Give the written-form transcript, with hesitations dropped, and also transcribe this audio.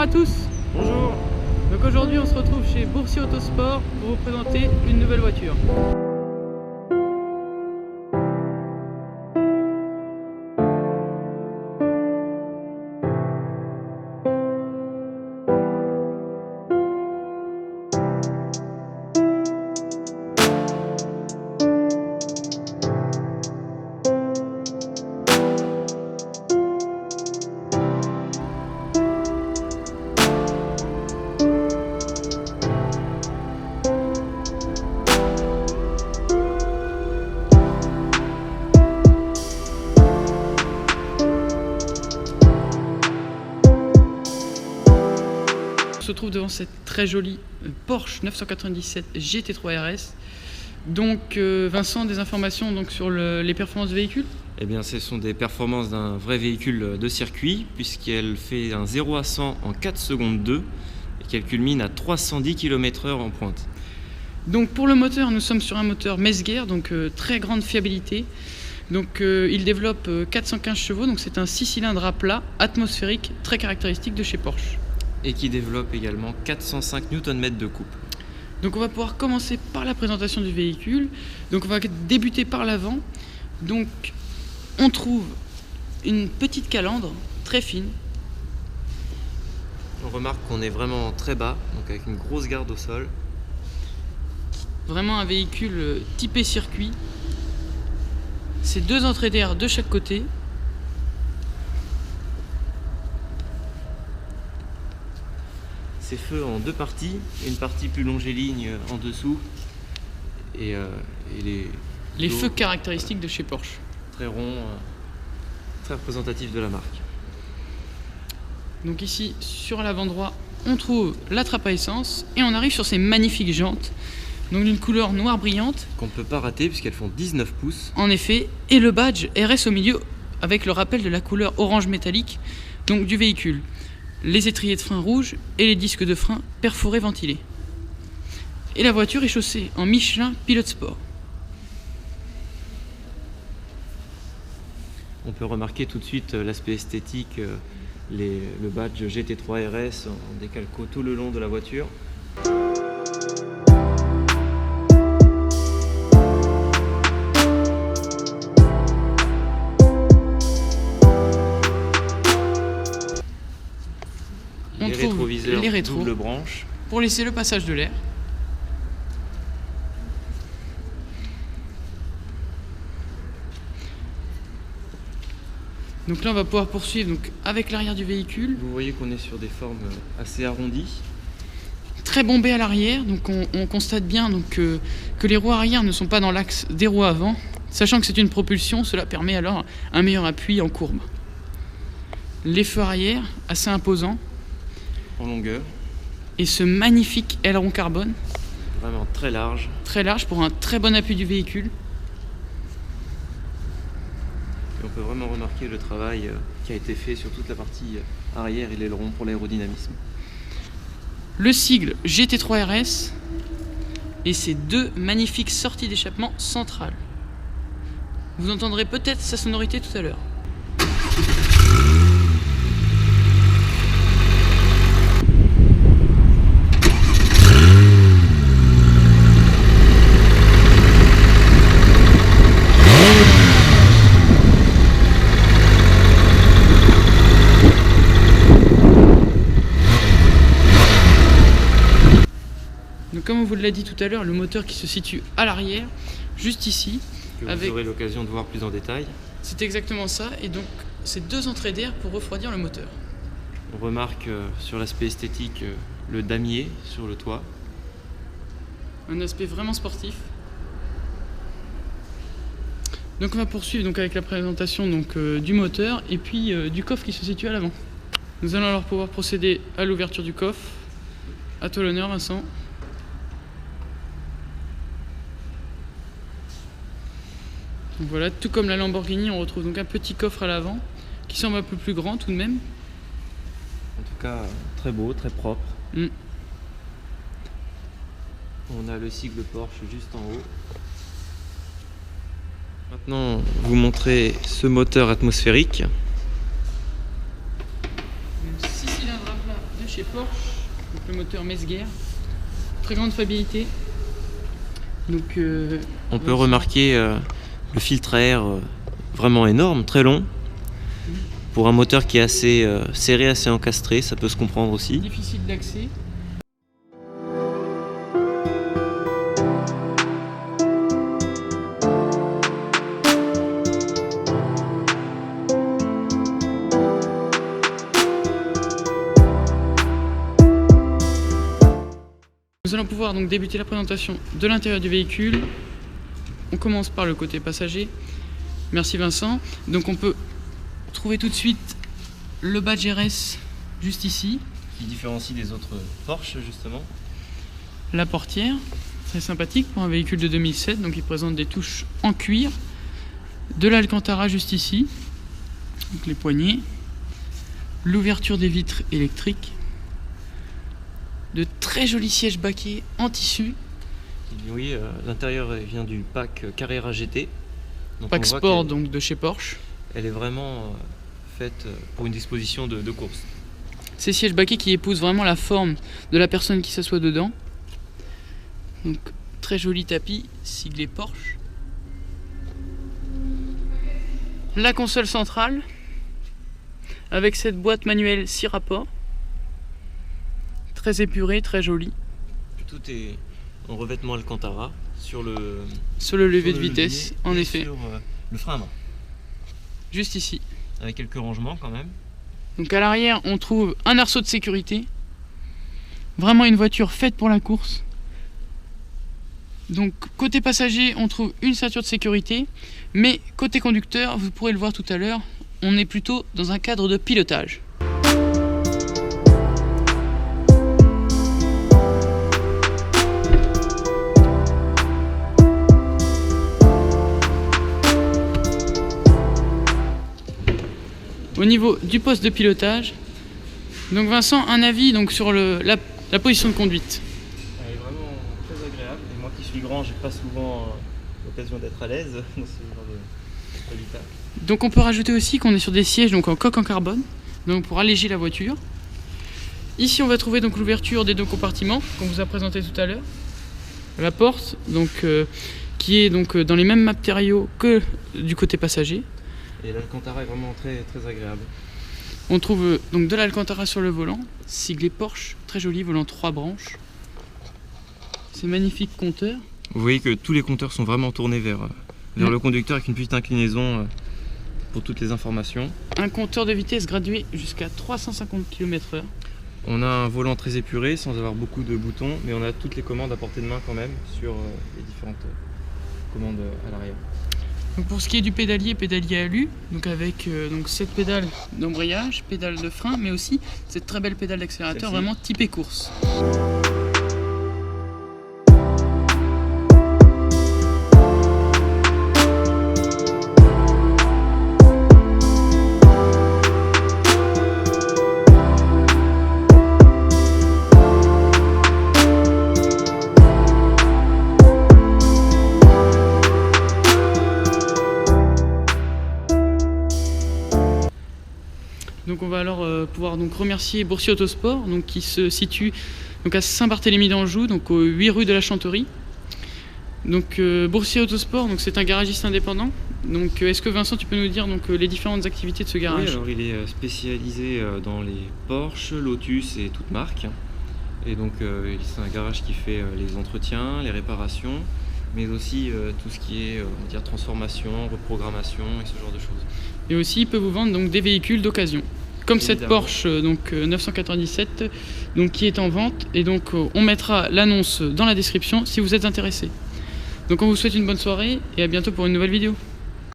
à tous. Bonjour. Donc aujourd'hui on se retrouve chez Boursier Autosport pour vous présenter une nouvelle voiture. On se trouve devant cette très jolie Porsche 997 GT3 RS. Donc Vincent, des informations donc, sur les performances du véhicule? Eh bien, ce sont des performances d'un vrai véhicule de circuit, puisqu'elle fait un 0 à 100 en 4 secondes 2 et qu'elle culmine à 310 km/h en pointe. Donc pour le moteur, nous sommes sur un moteur Messger, donc très grande fiabilité. Donc il développe 415 chevaux, donc c'est un 6 cylindres à plat, atmosphérique, très caractéristique de chez Porsche. Et qui développe également 405 Nm de coupe. Donc on va pouvoir commencer par la présentation du véhicule. Donc on va débuter par l'avant. Donc on trouve une petite calandre très fine. On remarque qu'on est vraiment très bas, donc avec une grosse garde au sol. Vraiment un véhicule typé circuit. C'est 2 entrées d'air de chaque côté. C'est feux en 2 parties, une partie plus longiligne en dessous et les feux caractéristiques de chez Porsche. Très rond, très représentatif de la marque. Donc ici, sur l'avant droit, on trouve la trappe à essence et on arrive sur ces magnifiques jantes, donc d'une couleur noire brillante. Qu'on ne peut pas rater puisqu'elles font 19 pouces. En effet, et le badge RS au milieu avec le rappel de la couleur orange métallique donc du véhicule. Les étriers de frein rouges et les disques de frein perforés ventilés. Et la voiture est chaussée en Michelin Pilot Sport. On peut remarquer tout de suite l'aspect esthétique, le badge GT3 RS en décalco tout le long de la voiture. On les trouve rétroviseurs les rétros double branche pour laisser le passage de l'air. Donc là on va pouvoir poursuivre donc, avec l'arrière du véhicule. Vous voyez qu'on est sur des formes assez arrondies. Très bombé à l'arrière, donc on constate bien donc, que les roues arrière ne sont pas dans l'axe des roues avant. Sachant que c'est une propulsion, cela permet alors un meilleur appui en courbe. Les feux arrière, assez imposants. En longueur. Et ce magnifique aileron carbone. Vraiment très large. Très large pour un très bon appui du véhicule. Et on peut vraiment remarquer le travail qui a été fait sur toute la partie arrière et l'aileron pour l'aérodynamisme. Le sigle GT3 RS et ses 2 magnifiques sorties d'échappement centrales. Vous entendrez peut-être sa sonorité tout à l'heure. Donc comme on vous l'a dit tout à l'heure, le moteur qui se situe à l'arrière, juste ici. Que vous aurez l'occasion de voir plus en détail. C'est exactement ça, et donc c'est 2 entrées d'air pour refroidir le moteur. On remarque sur l'aspect esthétique le damier sur le toit. Un aspect vraiment sportif. Donc on va poursuivre donc, avec la présentation donc, du moteur et puis du coffre qui se situe à l'avant. Nous allons alors pouvoir procéder à l'ouverture du coffre. À toi l'honneur Vincent. Donc voilà, tout comme la Lamborghini, on retrouve donc un petit coffre à l'avant qui semble un peu plus grand tout de même. En tout cas, très beau, très propre. On a le sigle Porsche juste en haut. Maintenant, vous montrer ce moteur atmosphérique. 6 cylindres à là de chez Porsche, donc le moteur Mezger, très grande fiabilité. Donc, on peut remarquer le filtre à air vraiment énorme, très long. Pour un moteur qui est assez serré, assez encastré, ça peut se comprendre aussi. Difficile d'accès. Nous allons pouvoir donc débuter la présentation de l'intérieur du véhicule. On commence par le côté passager. Merci Vincent. Donc on peut trouver tout de suite le badge RS juste ici. Qui différencie des autres Porsche justement. La portière, très sympathique pour un véhicule de 2007. Donc il présente des touches en cuir. De l'Alcantara juste ici. Donc les poignées. L'ouverture des vitres électriques. De très jolis sièges baquets en tissu. Oui, l'intérieur vient du pack Carrera GT. Donc pack sport donc de chez Porsche. Elle est vraiment faite pour une disposition de course. Ces sièges baquets qui épousent vraiment la forme de la personne qui s'assoit dedans. Donc très joli tapis siglé Porsche. La console centrale avec cette boîte manuelle 6 rapports. Très épuré, très joli. Tout est en revêtement Alcantara sur le levier de vitesse, en effet. Sur le frein à main. Juste ici. Avec quelques rangements quand même. Donc à l'arrière, on trouve un arceau de sécurité. Vraiment une voiture faite pour la course. Donc côté passager, on trouve une ceinture de sécurité. Mais côté conducteur, vous pourrez le voir tout à l'heure, on est plutôt dans un cadre de pilotage. Au niveau du poste de pilotage, donc Vincent, un avis donc sur la position de conduite. Elle est vraiment très agréable et moi qui suis grand, j'ai pas souvent l'occasion d'être à l'aise dans ce genre d'habitat. Donc on peut rajouter aussi qu'on est sur des sièges donc en coque en carbone, donc pour alléger la voiture. Ici on va trouver donc l'ouverture des deux compartiments qu'on vous a présenté tout à l'heure. La porte donc qui est donc dans les mêmes matériaux que du côté passager. Et l'Alcantara est vraiment très, très agréable. On trouve donc de l'Alcantara sur le volant, siglé Porsche, très joli, volant 3 branches. Ces magnifiques compteurs. Vous voyez que tous les compteurs sont vraiment tournés vers le conducteur avec une petite inclinaison pour toutes les informations. Un compteur de vitesse gradué jusqu'à 350 km/h. On a un volant très épuré sans avoir beaucoup de boutons, mais on a toutes les commandes à portée de main quand même sur les différentes commandes à l'arrière. Donc pour ce qui est du pédalier alu, donc avec donc cette pédale d'embrayage, pédale de frein, mais aussi cette très belle pédale d'accélérateur vraiment typée course. Donc on va alors pouvoir donc remercier Boursier Autosport donc, qui se situe donc, à Saint-Barthélemy d'Anjou, donc aux 8 rue de la Chanterie. Donc Boursier Autosport, donc c'est un garagiste indépendant. Donc est-ce que Vincent, tu peux nous dire donc, les différentes activités de ce garage? Oui, alors il est spécialisé dans les Porsche, Lotus et toutes marques. Et donc c'est un garage qui fait les entretiens, les réparations, mais aussi tout ce qui est on va dire, transformation, reprogrammation et ce genre de choses. Et aussi il peut vous vendre donc, des véhicules d'occasion. Comme évidemment. Cette Porsche donc 997 donc, qui est en vente. Et donc on mettra l'annonce dans la description si vous êtes intéressé. Donc on vous souhaite une bonne soirée et à bientôt pour une nouvelle vidéo.